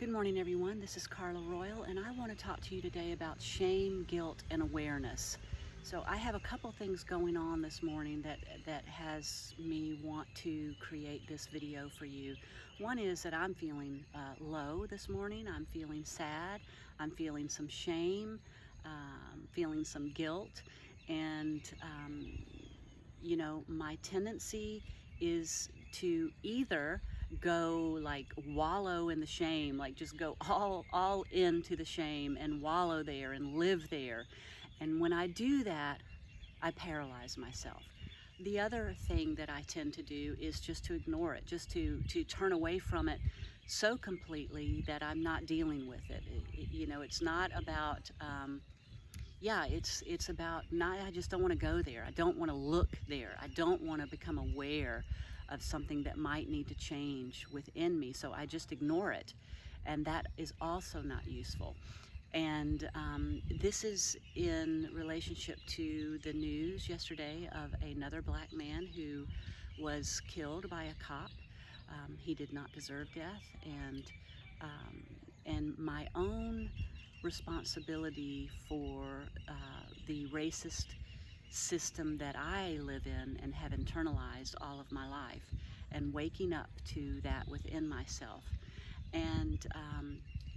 Good morning, everyone. This is Carla Royal, and I want to talk to you today about shame, guilt, and awareness. So I have a couple things going on this morning that has me want to create this video for you. One is that I'm feeling low this morning. I'm feeling sad. I'm feeling some shame, feeling some guilt, and my tendency is to either go like wallow in the shame, like just go all into the shame and wallow there and live there. And when I do that, I paralyze myself. The other thing that I tend to do is just to ignore it, just to turn away from it so completely that I'm not dealing with it. It's not about it's about not, I just don't want to go there. I don't want to look there. I don't want to become aware of something that might need to change within me. So I just ignore it. And that is also not useful. And this is in relationship to the news yesterday of another black man who was killed by a cop. He did not deserve death. And my own responsibility for the racist system that I live in and have internalized all of my life, and waking up to that within myself. And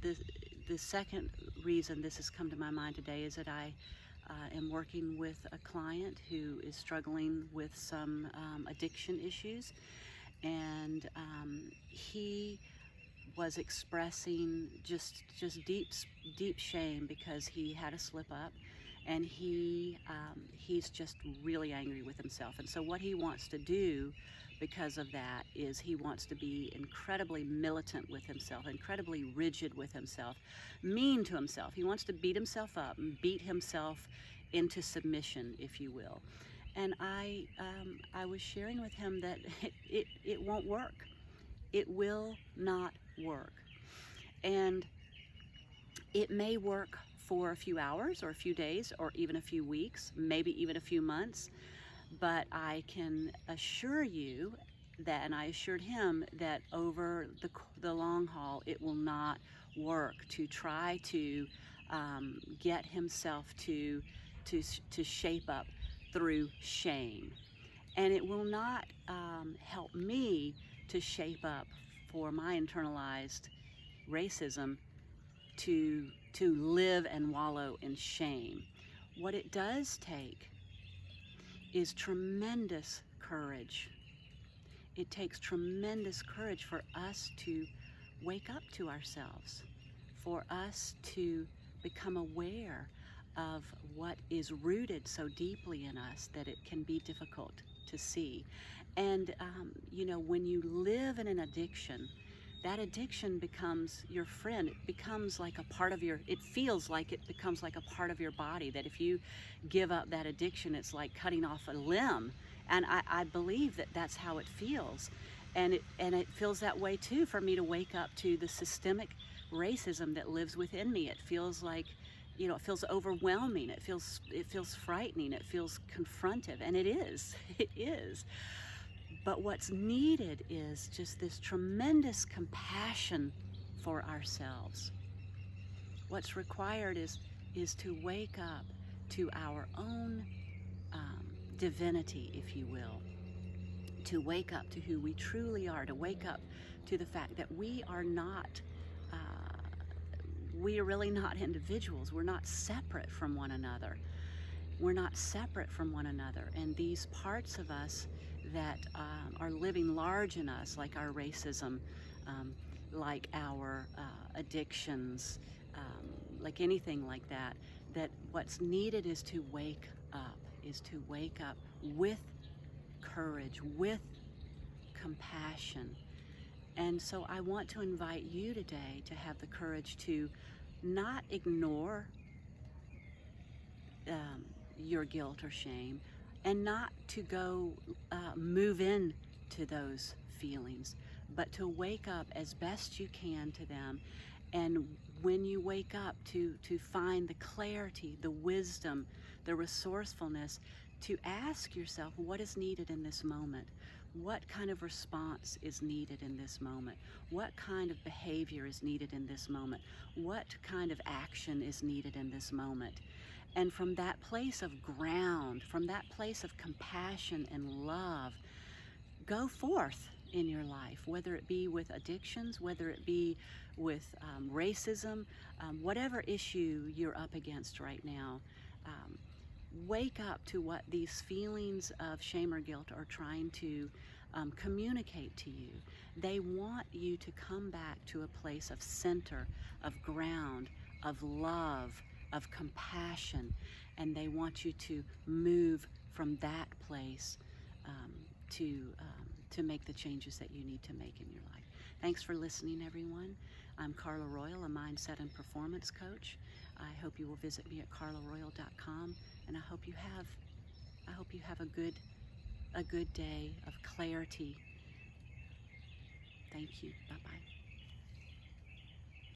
the second reason this has come to my mind today is that I am working with a client who is struggling with some addiction issues, and he was expressing just deep shame because he had a slip up, and he's just really angry with himself. And so what he wants to do because of that is he wants to be incredibly militant with himself, incredibly rigid with himself, mean to himself. He wants to beat himself up and beat himself into submission, if you will. And I was sharing with him that it won't work. It will not work. And it may work for a few hours or a few days or even a few weeks, maybe even a few months. But I can assure you that, and I assured him that over the long haul, it will not work to try to get himself to shape up through shame. And it will not help me to shape up for my internalized racism to live and wallow in shame. What it does take is tremendous courage. It takes tremendous courage for us to wake up to ourselves, for us to become aware of what is rooted so deeply in us that it can be difficult to see. And when you live in an addiction, that addiction becomes your friend. It becomes like a part of it feels like it becomes like a part of your body, that if you give up that addiction, it's like cutting off a limb. And I believe that that's how it feels. And it feels that way too for me to wake up to the systemic racism that lives within me. It feels like, it feels overwhelming. It feels frightening. It feels confrontive. And it is. It is. But what's needed is just this tremendous compassion for ourselves. What's required is to wake up to our own divinity, if you will, to wake up to who we truly are, to wake up to the fact that we are really not individuals. We're not separate from one another. We're not separate from one another. And these parts of us that are living large in us, like our racism, like our addictions, like anything like that, that what's needed is to wake up with courage, with compassion. And so I want to invite you today to have the courage to not ignore your guilt or shame, and not to go move in to those feelings, but to wake up as best you can to them. And when you wake up, to find the clarity, the wisdom, the resourcefulness to ask yourself, what is needed in this moment? What kind of response is needed in this moment? What kind of behavior is needed in this moment? What kind of action is needed in this moment? And from that place of ground, from that place of compassion and love, go forth in your life, whether it be with addictions, whether it be with racism, whatever issue you're up against right now. Um, Wake up to what these feelings of shame or guilt are trying to communicate to you. They want you to come back to a place of center, of ground, of love, of compassion, and they want you to move from that place um, to to make the changes that you need to make in your life. Thanks for listening, everyone. I'm Carla Royal, a mindset and performance coach. I hope you will visit me at carlaroyal.com, and I hope you have a good day of clarity. Thank you. Bye-bye.